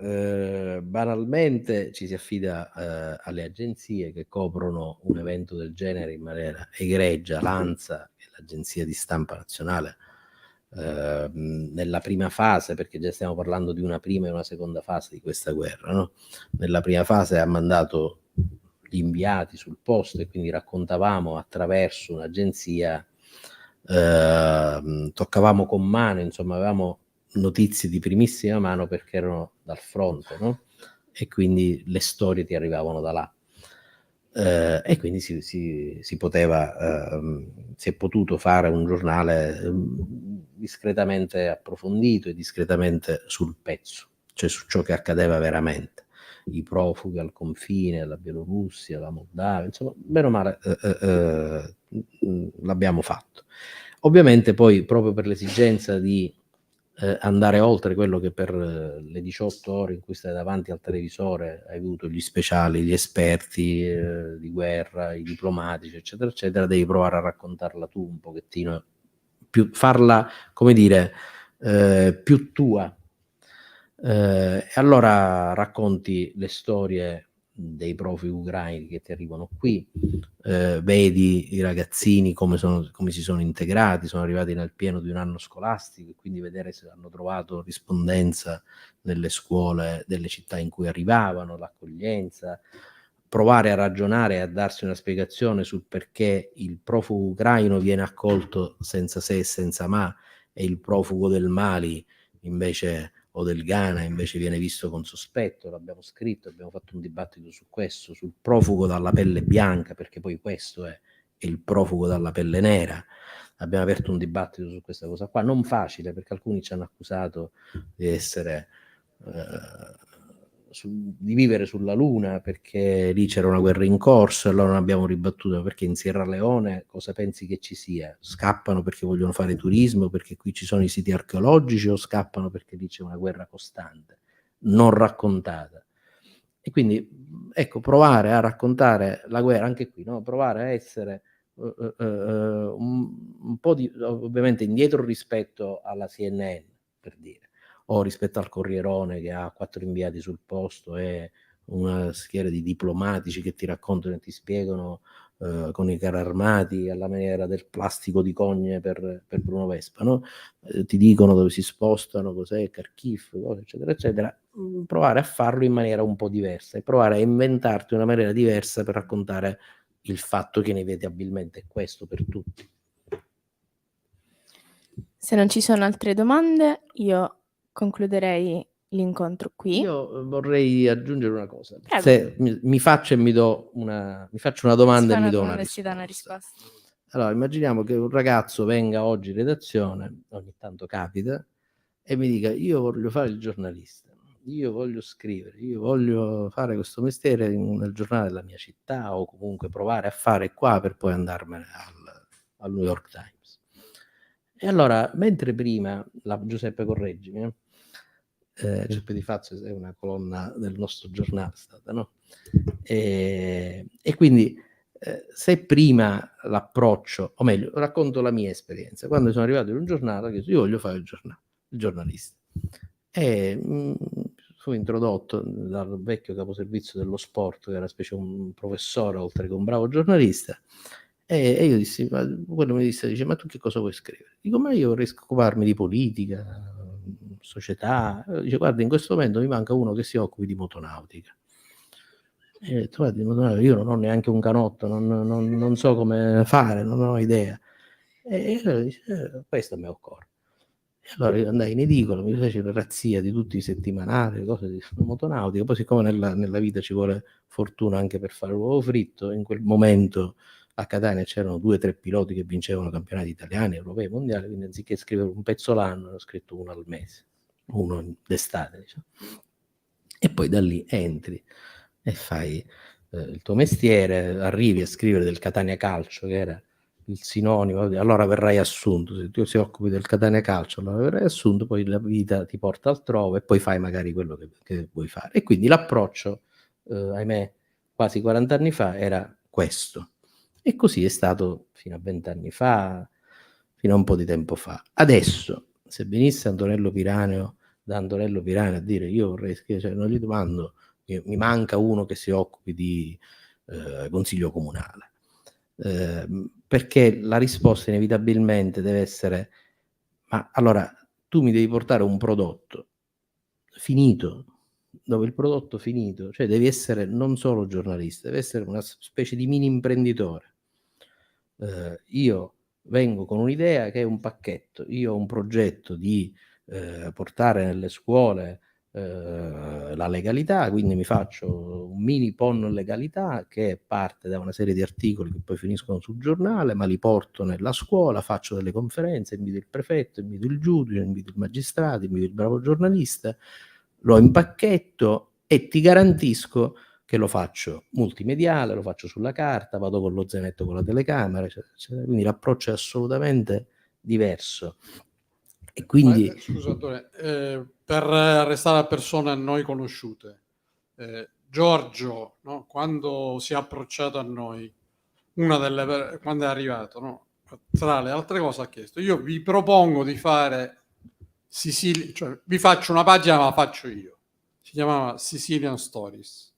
banalmente ci si affida alle agenzie che coprono un evento del genere in maniera egregia. L'ANSA, che è l'agenzia di stampa nazionale, nella prima fase, perché già stiamo parlando di una prima e una seconda fase di questa guerra, no? Nella prima fase ha mandato gli inviati sul posto e quindi raccontavamo attraverso un'agenzia, toccavamo con mano, insomma, avevamo notizie di primissima mano perché erano dal fronte, no? E quindi le storie ti arrivavano da là. E quindi si poteva, si è potuto fare un giornale discretamente approfondito e discretamente sul pezzo, cioè su ciò che accadeva veramente. I profughi al confine, la Bielorussia, la Moldavia, insomma, bene o male l'abbiamo fatto. Ovviamente poi, proprio per l'esigenza di andare oltre quello che per le 18 ore in cui stai davanti al televisore hai avuto gli speciali, gli esperti di guerra, i diplomatici, eccetera, eccetera, devi provare a raccontarla tu un pochettino, farla, come dire, più tua. E allora racconti le storie dei profughi ucraini che ti arrivano qui, vedi i ragazzini come si sono integrati, sono arrivati nel pieno di un anno scolastico, e quindi vedere se hanno trovato rispondenza nelle scuole delle città in cui arrivavano, l'accoglienza, provare a ragionare e a darsi una spiegazione sul perché il profugo ucraino viene accolto senza se e senza ma, e il profugo del Mali invece, o del Ghana, invece viene visto con sospetto. L'abbiamo scritto, abbiamo fatto un dibattito su questo, sul profugo dalla pelle bianca, perché poi questo è il profugo dalla pelle nera. Abbiamo aperto un dibattito su questa cosa qua, non facile, perché alcuni ci hanno accusato di essere di vivere sulla Luna, perché lì c'era una guerra in corso. Allora non abbiamo ribattuto: perché in Sierra Leone cosa pensi che ci sia? Scappano perché vogliono fare turismo, perché qui ci sono i siti archeologici, o scappano perché lì c'è una guerra costante non raccontata? E quindi ecco, provare a raccontare la guerra anche qui, no? Provare a essere un po' ovviamente indietro rispetto alla CNN, per dire, o rispetto al Corrierone, che ha 4 inviati sul posto e una schiera di diplomatici che ti raccontano e ti spiegano con i carri armati alla maniera del plastico di Cogne per Bruno Vespa, no? Ti dicono dove si spostano, cos'è Kharkiv, cose, eccetera eccetera. Provare a farlo in maniera un po' diversa e provare a inventarti una maniera diversa per raccontare il fatto che inevitabilmente è questo per tutti. Se non ci sono altre domande, io concluderei l'incontro qui. Io vorrei aggiungere una cosa. Prego. Se mi faccio e mi faccio una domanda e mi do una risposta. Allora, immaginiamo che un ragazzo venga oggi in redazione, ogni tanto capita, e mi dica: io voglio fare il giornalista, io voglio scrivere, io voglio fare questo mestiere nel giornale della mia città, o comunque provare a fare qua per poi andarmene al New York Times. E allora, mentre prima Giuseppe, correggimi, Giuseppe Di Fazio è una colonna del nostro giornale, stata, no? E quindi se prima l'approccio, o meglio, racconto la mia esperienza. Quando sono arrivato in un giornale, io voglio fare il giornalista, e fu introdotto dal vecchio caposervizio dello sport, che era specie un professore oltre che un bravo giornalista, e io dissi, quello mi dice: ma tu che cosa vuoi scrivere? Dico: ma io vorrei occuparmi di politica, società. Dice: guarda, in questo momento mi manca uno che si occupi di motonautica. E ho detto: guarda, io non ho neanche un canotto, non so come fare, non ho idea. E allora dice: questo mi occorre. E allora io andai in edicola, mi feci la razzia di tutti i settimanali, cose di motonautica. Poi, siccome nella vita ci vuole fortuna anche per fare l'uovo fritto, in quel momento a Catania c'erano 2 o 3 piloti che vincevano campionati italiani, europei, mondiali, quindi anziché scrivere un pezzo l'anno, ne ho scritto uno al mese, uno d'estate, diciamo. E poi da lì entri e fai il tuo mestiere, arrivi a scrivere del Catania Calcio, che era il sinonimo, allora verrai assunto. Se tu si occupi del Catania Calcio, allora verrai assunto, poi la vita ti porta altrove e poi fai magari quello che vuoi fare. E quindi l'approccio, ahimè, quasi 40 anni fa era questo. E così è stato fino a 20 anni fa, fino a un po' di tempo fa. Adesso, se venisse Antonello Piranio, da Antonello Piranio a dire io vorrei scrivere, cioè, non gli domando, mi manca uno che si occupi di consiglio comunale. Perché la risposta inevitabilmente deve essere: ma allora tu mi devi portare un prodotto finito, dove il prodotto finito, cioè devi essere non solo giornalista, devi essere una specie di mini imprenditore. Io vengo con un'idea che è un pacchetto, io ho un progetto di portare nelle scuole la legalità, quindi mi faccio un mini PON legalità che parte da una serie di articoli che poi finiscono sul giornale, ma li porto nella scuola, faccio delle conferenze, invito il prefetto, invito il giudice, invito il magistrato, invito il bravo giornalista, lo impacchetto e ti garantisco che lo faccio multimediale, lo faccio sulla carta, vado con lo zainetto con la telecamera, eccetera, eccetera. Quindi l'approccio è assolutamente diverso. E quindi scusa, Antonio, per restare a persone a noi conosciute, Giorgio, no, quando si è approcciato a noi, quando è arrivato, no, tra le altre cose ha chiesto: io vi propongo di fare Sicilia, cioè vi faccio una pagina, ma la faccio io. Si chiamava Sicilian Stories.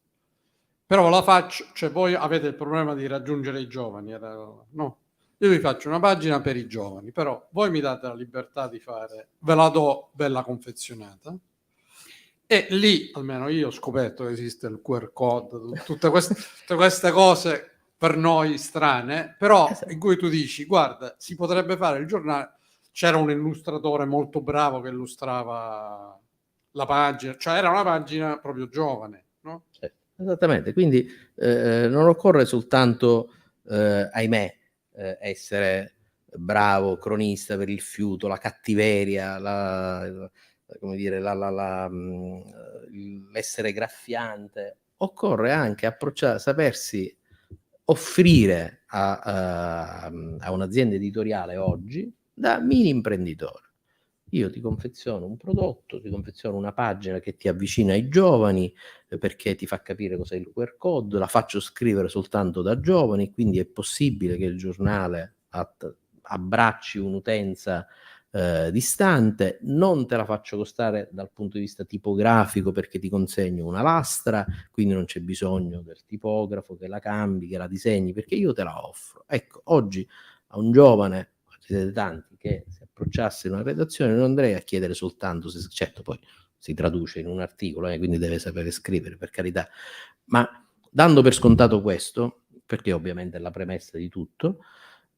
Però la faccio, cioè voi avete il problema di raggiungere i giovani, no? Io vi faccio una pagina per i giovani, però voi mi date la libertà di fare, ve la do bella confezionata, e lì almeno io ho scoperto che esiste il QR code, tutte queste cose per noi strane, però in cui tu dici: guarda, si potrebbe fare il giornale. C'era un illustratore molto bravo che illustrava la pagina, cioè era una pagina proprio giovane, no? esattamente, quindi non occorre soltanto, ahimè, essere bravo cronista per il fiuto, la cattiveria, come dire, l'essere graffiante. Occorre anche approcciare, sapersi offrire a un'azienda editoriale oggi da mini imprenditore. Io ti confeziono un prodotto, ti confeziono una pagina che ti avvicina ai giovani, perché ti fa capire cos'è il QR code, la faccio scrivere soltanto da giovani, quindi è possibile che il giornale abbracci un'utenza distante, non te la faccio costare dal punto di vista tipografico perché ti consegno una lastra, quindi non c'è bisogno del tipografo che la cambi, che la disegni, perché io te la offro. Ecco, oggi a un giovane, siete tanti, che si approcciasse in una redazione, non andrei a chiedere soltanto se, certo, poi si traduce in un articolo, quindi deve sapere scrivere, per carità, ma dando per scontato questo, perché ovviamente è la premessa di tutto,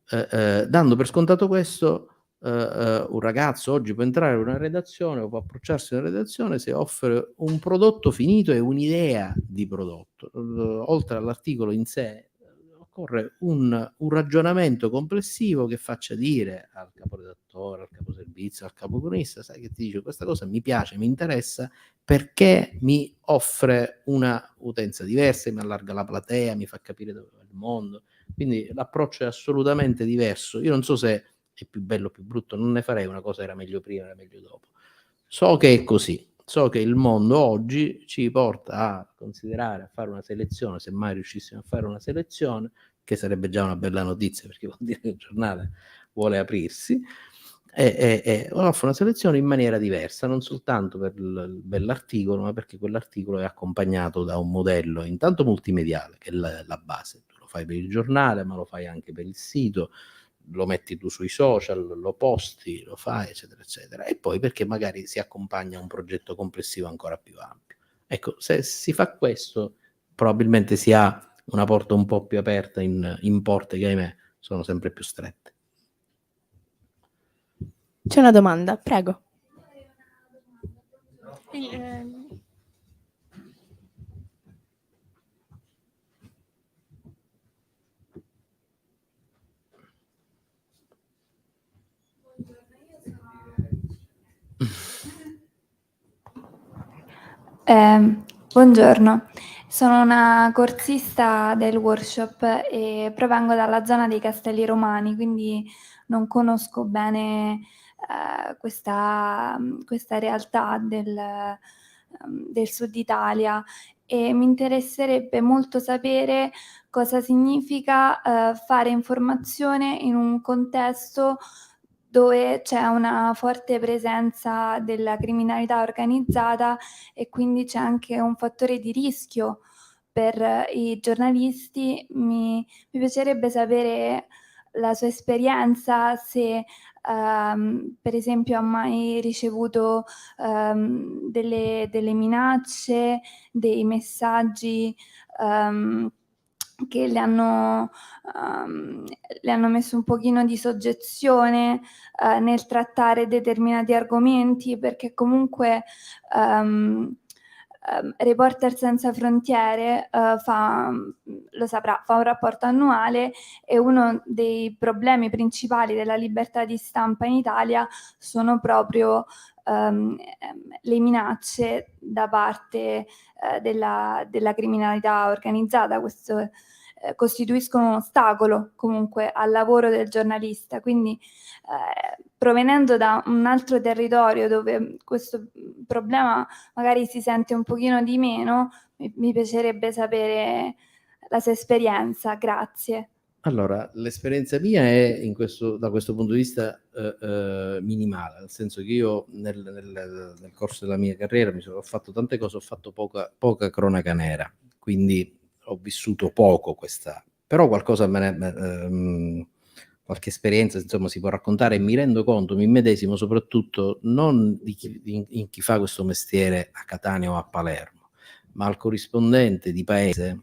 dando per scontato questo, un ragazzo oggi può entrare in una redazione o può approcciarsi a una redazione se offre un prodotto finito e un'idea di prodotto. Oltre all'articolo in sé, occorre un ragionamento complessivo che faccia dire al caporedattore, al caposervizio, al capocronista: sai che ti dice, questa cosa mi piace, mi interessa, perché mi offre una utenza diversa, mi allarga la platea, mi fa capire dove va il mondo. Quindi l'approccio è assolutamente diverso. Io non so se è più bello o più brutto, non ne farei una cosa era meglio prima, era meglio dopo. So che è così, so che il mondo oggi ci porta a considerare, a fare una selezione, se mai riuscissimo a fare una selezione, che sarebbe già una bella notizia perché vuol dire che il giornale vuole aprirsi, e offre una selezione in maniera diversa, non soltanto per il bell'articolo, ma perché quell'articolo è accompagnato da un modello intanto multimediale, che è la base. Tu lo fai per il giornale, ma lo fai anche per il sito, lo metti tu sui social, lo posti, lo fai, eccetera, eccetera. E poi perché magari si accompagna a un progetto complessivo ancora più ampio. Ecco, se si fa questo, probabilmente si ha una porta un po' più aperta in porte che, ahimè, sono sempre più strette. C'è una domanda, prego. Buongiorno, Sono una corsista del workshop e provengo dalla zona dei Castelli Romani, quindi non conosco bene questa realtà del Sud Italia, e mi interesserebbe molto sapere cosa significa fare informazione in un contesto dove c'è una forte presenza della criminalità organizzata, e quindi c'è anche un fattore di rischio per i giornalisti. Mi piacerebbe sapere la sua esperienza, se per esempio ha mai ricevuto delle minacce, dei messaggi che le hanno messo un pochino di soggezione nel trattare determinati argomenti, perché comunque Reporter Senza Frontiere lo saprà, fa un rapporto annuale, e uno dei problemi principali della libertà di stampa in Italia sono proprio le minacce da parte della criminalità organizzata. Questo costituiscono un ostacolo comunque al lavoro del giornalista, quindi provenendo da un altro territorio dove questo problema magari si sente un pochino di meno, mi piacerebbe sapere la sua esperienza. Grazie. Allora, l'esperienza mia è da questo punto di vista minimale, nel senso che io nel corso della mia carriera ho fatto tante cose, ho fatto poca cronaca nera, quindi ho vissuto poco questa, però qualcosa qualche esperienza insomma si può raccontare, e mi rendo conto, mi immedesimo soprattutto non in chi fa questo mestiere a Catania o a Palermo, ma al corrispondente di paese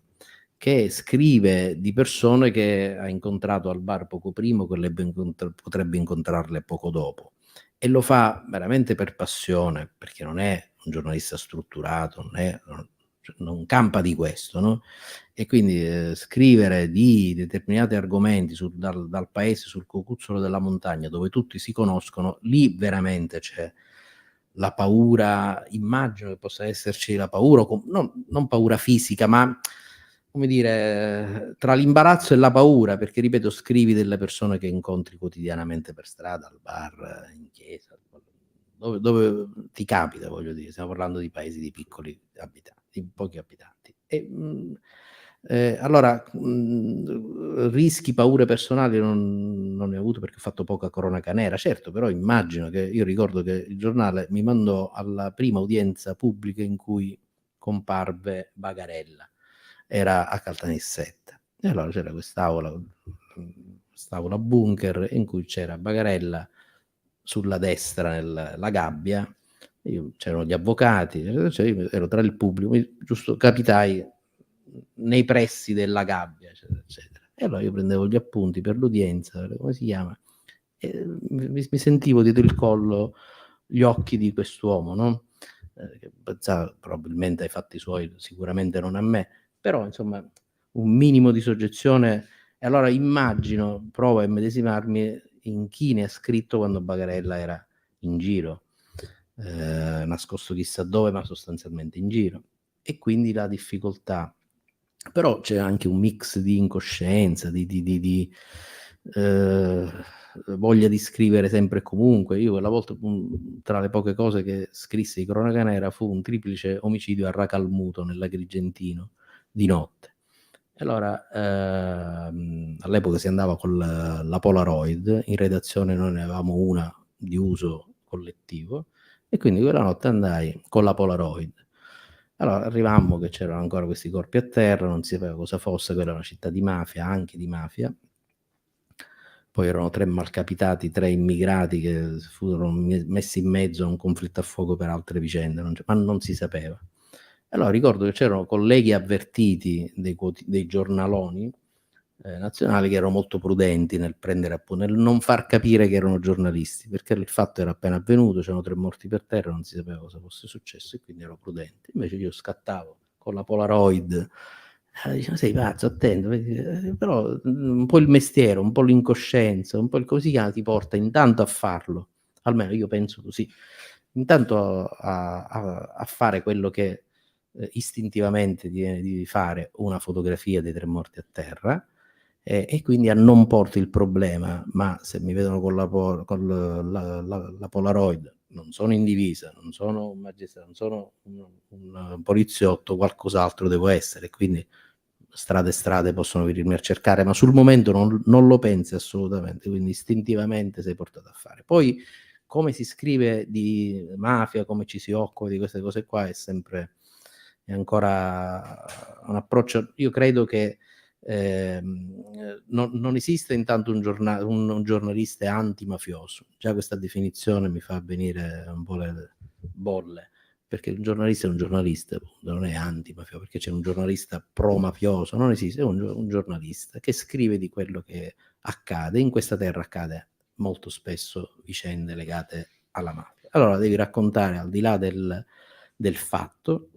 che scrive di persone che ha incontrato al bar poco prima, che potrebbe incontrarle poco dopo, e lo fa veramente per passione, perché non è un giornalista strutturato, non campa di questo, no? E quindi scrivere di determinati argomenti dal paese, sul cocuzzolo della montagna, dove tutti si conoscono, lì veramente c'è la paura. Immagino che possa esserci la paura, non paura fisica, ma come dire, tra l'imbarazzo e la paura, perché ripeto, scrivi delle persone che incontri quotidianamente per strada, al bar, in chiesa, dove ti capita, voglio dire, stiamo parlando di paesi di piccoli abitanti, di pochi abitanti. Allora, rischi, paure personali non ne ho avuto, perché ho fatto poca cronaca nera, certo, però immagino che, io ricordo che il giornale mi mandò alla prima udienza pubblica in cui comparve Bagarella, era a Caltanissetta, e allora c'era quest'aula bunker in cui c'era Bagarella sulla destra nella gabbia, c'erano gli avvocati, cioè io ero tra il pubblico, giusto capitai nei pressi della gabbia, eccetera, eccetera. E allora io prendevo gli appunti per l'udienza, come si chiama, e mi sentivo dietro il collo gli occhi di quest'uomo, no? Che pensava probabilmente ai fatti suoi, sicuramente non a me, però insomma un minimo di soggezione. E allora immagino, provo a immedesimarmi in chi ne ha scritto quando Bagarella era in giro, nascosto chissà dove, ma sostanzialmente in giro, e quindi la difficoltà. Però c'è anche un mix di incoscienza, di voglia di scrivere sempre e comunque. Io quella volta, tra le poche cose che scrissi di cronaca nera, fu un triplice omicidio a Racalmuto, nell'Agrigentino, di notte. Allora, all'epoca si andava con la Polaroid, in redazione noi ne avevamo una di uso collettivo, e quindi quella notte andai con la Polaroid. Allora arrivammo che c'erano ancora questi corpi a terra, non si sapeva cosa fosse, quella era una città di mafia, anche di mafia. Poi erano 3 malcapitati, 3 immigrati che furono messi in mezzo a un conflitto a fuoco per altre vicende, ma non si sapeva. Allora ricordo che c'erano colleghi avvertiti dei giornaloni nazionali che erano molto prudenti nel nel non far capire che erano giornalisti, perché il fatto era appena avvenuto, c'erano 3 morti per terra, non si sapeva cosa fosse successo, e quindi ero prudente. Invece io scattavo con la Polaroid, dicevano sei pazzo, attento, però un po' il mestiere, un po' l'incoscienza, un po' il così ti porta intanto a farlo, almeno io penso così, intanto a fare quello che istintivamente di fare una fotografia dei 3 morti a terra, e quindi non porto il problema, ma se mi vedono con la Polaroid, non sono in divisa, non sono un magistrato, non sono un poliziotto, qualcos'altro devo essere, quindi strade e strade possono venirmi a cercare, ma sul momento non lo pensi assolutamente, quindi istintivamente sei portato a fare. Poi come si scrive di mafia, come ci si occupa di queste cose qua è ancora un approccio. Io credo che non esiste intanto un giornalista antimafioso. Già questa definizione mi fa venire un po' le bolle, perché un giornalista è un giornalista, non è antimafioso, perché c'è un giornalista pro-mafioso, non esiste, è un giornalista che scrive di quello che accade. In questa terra accade molto spesso vicende legate alla mafia. Allora devi raccontare al di là del fatto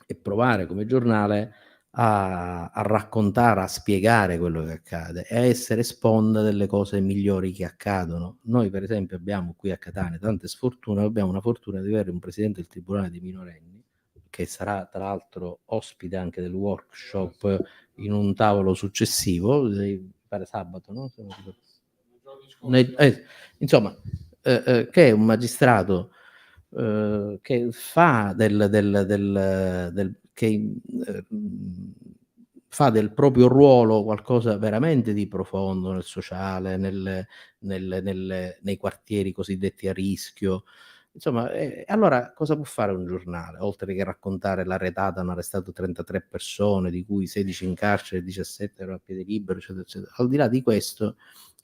e provare come giornale a raccontare, a spiegare quello che accade e a essere sponda delle cose migliori che accadono. Noi per esempio abbiamo qui a Catania tante sfortune, abbiamo una fortuna di avere un presidente del Tribunale dei minorenni che sarà tra l'altro ospite anche del workshop in un tavolo successivo, mi pare sabato, no? Insomma, che è un magistrato che fa fa del proprio ruolo qualcosa veramente di profondo nel sociale, nei quartieri cosiddetti a rischio. Insomma, allora cosa può fare un giornale? Oltre che raccontare la retata, hanno arrestato 33 persone, di cui 16 in carcere e 17 erano a piede libero, eccetera, eccetera. Al di là di questo,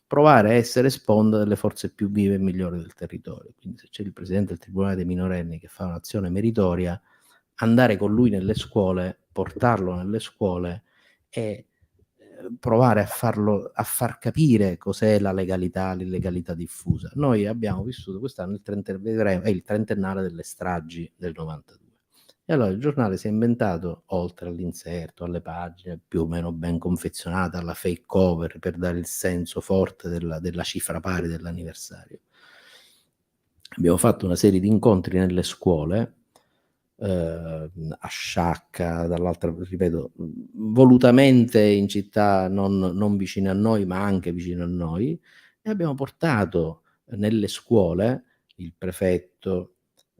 provare a essere sponda delle forze più vive e migliori del territorio. Quindi se c'è il presidente del Tribunale dei minorenni che fa un'azione meritoria, andare con lui nelle scuole, portarlo nelle scuole e provare a far capire cos'è la legalità, l'illegalità diffusa. Noi abbiamo vissuto quest'anno il trentennale delle stragi del 92. E allora il giornale si è inventato, oltre all'inserto, alle pagine più o meno ben confezionate, alla fake cover per dare il senso forte della cifra pari dell'anniversario. Abbiamo fatto una serie di incontri nelle scuole, a Sciacca, dall'altra, ripeto, volutamente in città non vicine a noi, ma anche vicino a noi, e abbiamo portato nelle scuole il prefetto,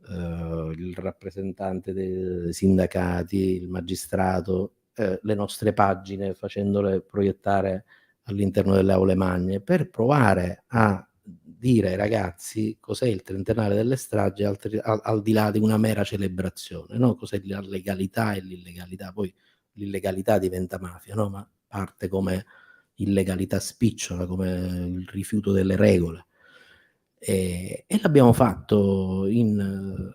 il rappresentante dei sindacati, il magistrato, le nostre pagine, facendole proiettare all'interno delle aule magne, per provare a dire ai ragazzi cos'è il trentennale delle stragi al di là di una mera celebrazione, no? Cos'è la legalità e l'illegalità. Poi l'illegalità diventa mafia, no? Ma parte come illegalità spicciola, come il rifiuto delle regole. E l'abbiamo fatto in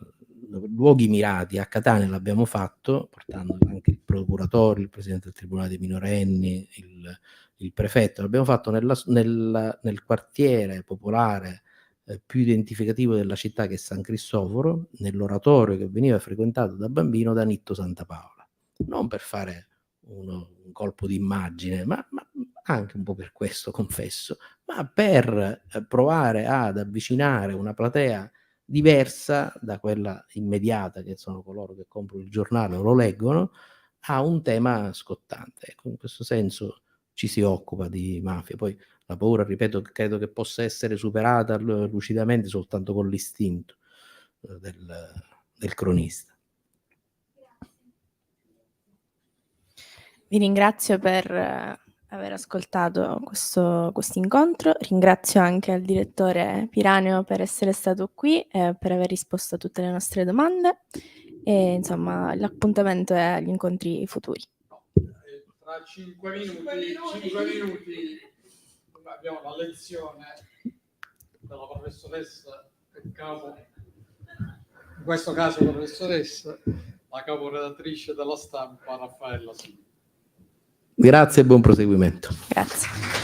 luoghi mirati. A Catania l'abbiamo fatto portando anche il procuratore, il presidente del Tribunale dei minorenni, il prefetto. L'abbiamo fatto nel quartiere popolare più identificativo della città, che è San Cristoforo, nell'oratorio che veniva frequentato da bambino da Nitto Santa Paola. Non per fare un colpo d'immagine, ma anche un po' per questo, confesso, ma per provare ad avvicinare una platea diversa da quella immediata, che sono coloro che comprano il giornale o lo leggono, a un tema scottante. Ecco, in questo senso ci si occupa di mafia. Poi la paura, ripeto, credo che possa essere superata lucidamente soltanto con l'istinto del cronista. Vi ringrazio per aver ascoltato questo incontro. Ringrazio anche il direttore Piranio per essere stato qui e per aver risposto a tutte le nostre domande. E insomma, l'appuntamento è agli incontri futuri. Tra 5 minuti abbiamo la lezione della professoressa in questo caso professoressa, la caporedattrice della Stampa Raffaella Silva. Grazie e buon proseguimento. Grazie.